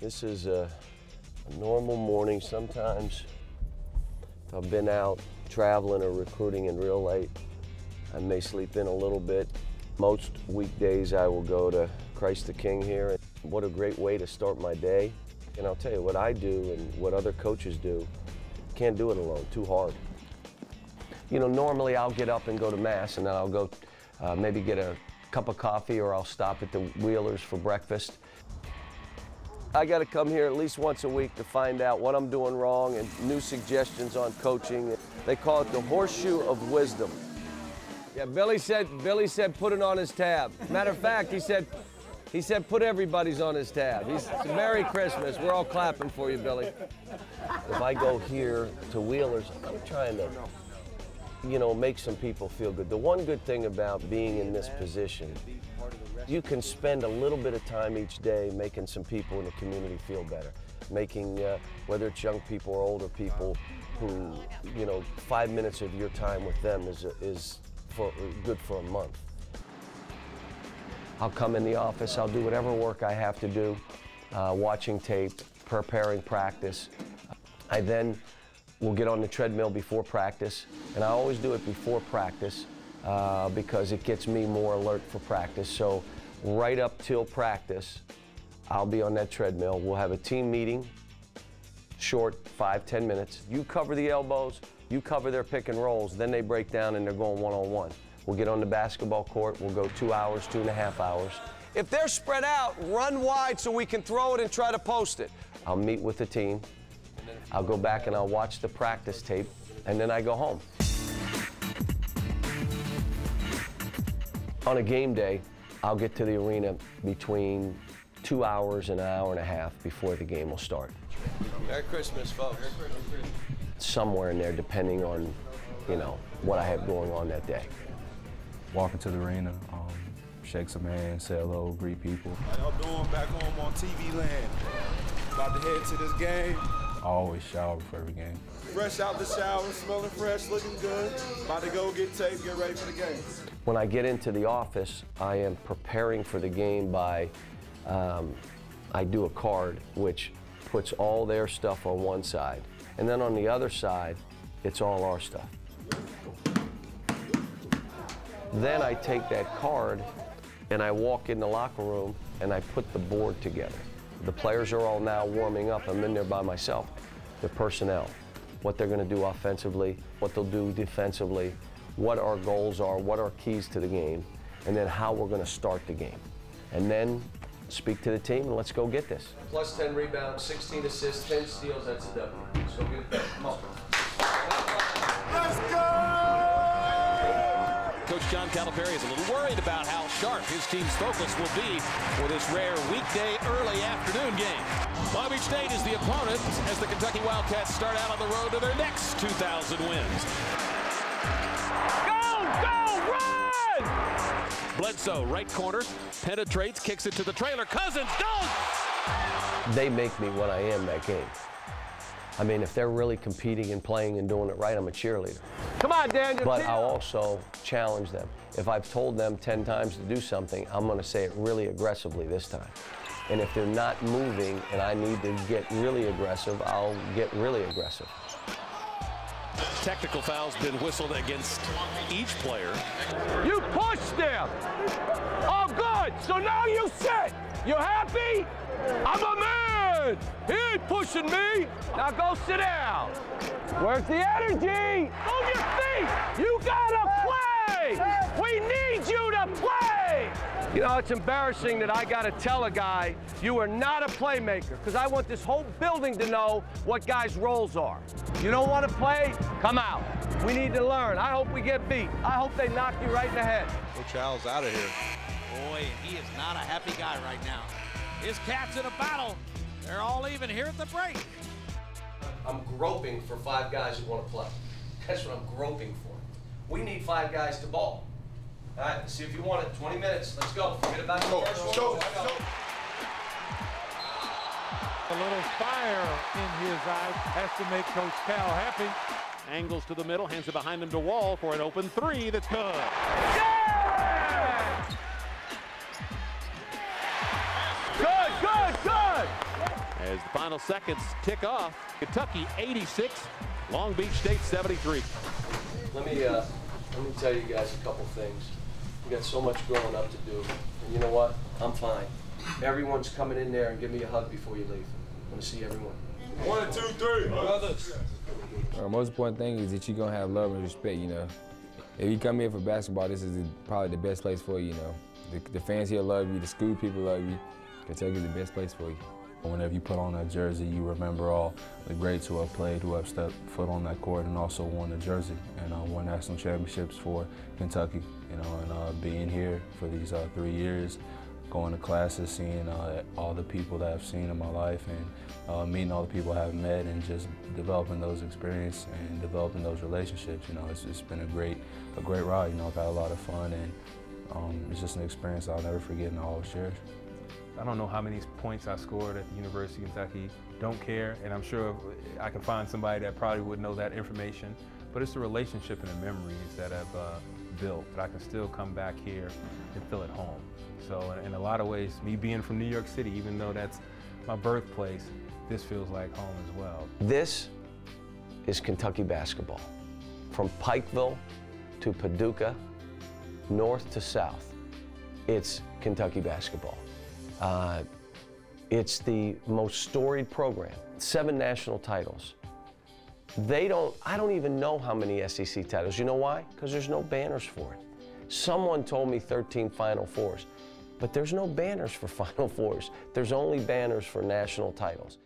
This is a normal morning. Sometimes if I've been out traveling or recruiting in real late, I may sleep in a little bit. Most weekdays I will go to Christ the King here. What a great way to start my day. And I'll tell you, what I do and what other coaches do, can't do it alone, too hard. You know, normally I'll get up and go to Mass, and then I'll go maybe get a cup of coffee, or I'll stop at the Wheelers for breakfast. I got to come here at least once a week to find out what I'm doing wrong and new suggestions on coaching. They call it the horseshoe of wisdom. Yeah, Billy said put it on his tab. Matter of fact, he said put everybody's on his tab. He said, Merry Christmas. We're all clapping for you, Billy. If I go here to Wheelers, I'm trying to, you know, make some people feel good. The one good thing about being in this position, you can spend a little bit of time each day making some people in the community feel better. Making, whether it's young people or older people, who, you know, 5 minutes of your time with them is good for a month. I'll come in the office, I'll do whatever work I have to do, watching tape, preparing practice. I then will get on the treadmill before practice, and I always do it before practice because it gets me more alert for practice. So right up till practice, I'll be on that treadmill. We'll have a team meeting, short, 5-10 minutes. You cover the elbows, you cover their pick and rolls, then they break down and they're going one-on-one. We'll get on the basketball court, we'll go 2 hours, 2.5 hours. If they're spread out, run wide so we can throw it and try to post it. I'll meet with the team, I'll go back and I'll watch the practice tape, and then I go home. On a game day, I'll get to the arena between 2 hours and 1.5 hours before the game will start. Merry Christmas, folks. Somewhere in there, depending on, you know, what I have going on that day. Walk into the arena, shake some hands, say hello, greet people. How y'all doing back home on TV land? About to head to this game. I always shower before every game. Fresh out the shower, smelling fresh, looking good. About to go get tape, get ready for the game. When I get into the office, I am preparing for the game by, I do a card which puts all their stuff on one side. And then on the other side, it's all our stuff. Then I take that card and I walk in the locker room and I put the board together. The players are all now warming up. I'm in there by myself. The personnel, what they're going to do offensively, what they'll do defensively, what our goals are, what our keys to the game, and then how we're going to start the game. And then speak to the team and let's go get this. Plus 10 rebounds, 16 assists, 10 steals, that's a W. Let's go get it done. Come on. Let's go! Coach John Calipari is a little worried about how sharp his team's focus will be for this rare weekday early afternoon game. Palm Beach State is the opponent as the Kentucky Wildcats start out on the road to their next 2,000 wins. Go, run! Bledsoe, right corner, penetrates, kicks it to the trailer. Cousins, don't! They make me what I am that game. I mean, if they're really competing and playing and doing it right, I'm a cheerleader. Come on, Daniel. But I'll also challenge them. If I've told them 10 times to do something, I'm going to say it really aggressively this time. And if they're not moving and I need to get really aggressive, I'll get really aggressive. Technical foul's been whistled against each player. You pushed them. Oh, good. So now you sit. You happy? I'm a man. He ain't pushing me. Now go sit down. Where's the energy? Move your feet. You gotta play. We need you to play. You know, it's embarrassing that I gotta tell a guy you are not a playmaker, because I want this whole building to know what guys' roles are. You don't want to play? Come out. We need to learn. I hope we get beat. I hope they knock you right in the head. Coach Al's out of here. Boy, he is not a happy guy right now. His Cats in a battle. They're all even here at the break. I'm groping for 5 guys who want to play. That's what I'm groping for. We need 5 guys to ball. All right, let's see if you want it. 20 minutes. Let's go. Forget about the first one. A little fire in his eyes has to make Coach Cal happy. Angles to the middle, hands it behind him to Wall for an open 3 that's good. Yeah! Good, good, good! Final seconds tick off. Kentucky 86, Long Beach State 73. Let me tell you guys a couple things. We got so much growing up to do, and you know what? I'm fine. Everyone's coming in there and give me a hug before you leave. I want to see everyone. 1, 2, 3, brothers. The most important thing is that you're gonna have love and respect. You know, if you come here for basketball, this is probably the best place for you. You know, the fans here love you, the school people love you. Kentucky's the best place for you. Whenever you put on that jersey, you remember all the greats who have played, who have stepped foot on that court, and also won the jersey and won national championships for Kentucky. You know, and being here for these 3 years, going to classes, seeing all the people that I've seen in my life, and meeting all the people I have met, and just developing those experiences and developing those relationships. You know, it's been a great ride. You know, I've had a lot of fun, and it's just an experience I'll never forget and I'll always cherish. I don't know how many points I scored at the University of Kentucky. Don't care, and I'm sure I can find somebody that probably would know that information. But it's the relationship and the memories that I've built that I can still come back here and feel at home. So in a lot of ways, me being from New York City, even though that's my birthplace, this feels like home as well. This is Kentucky basketball. From Pikeville to Paducah, north to south, it's Kentucky basketball. It's the most storied program, 7 national titles. I don't even know how many SEC titles. You know why? Because there's no banners for it. Someone told me 13 Final Fours, but there's no banners for Final Fours. There's only banners for national titles.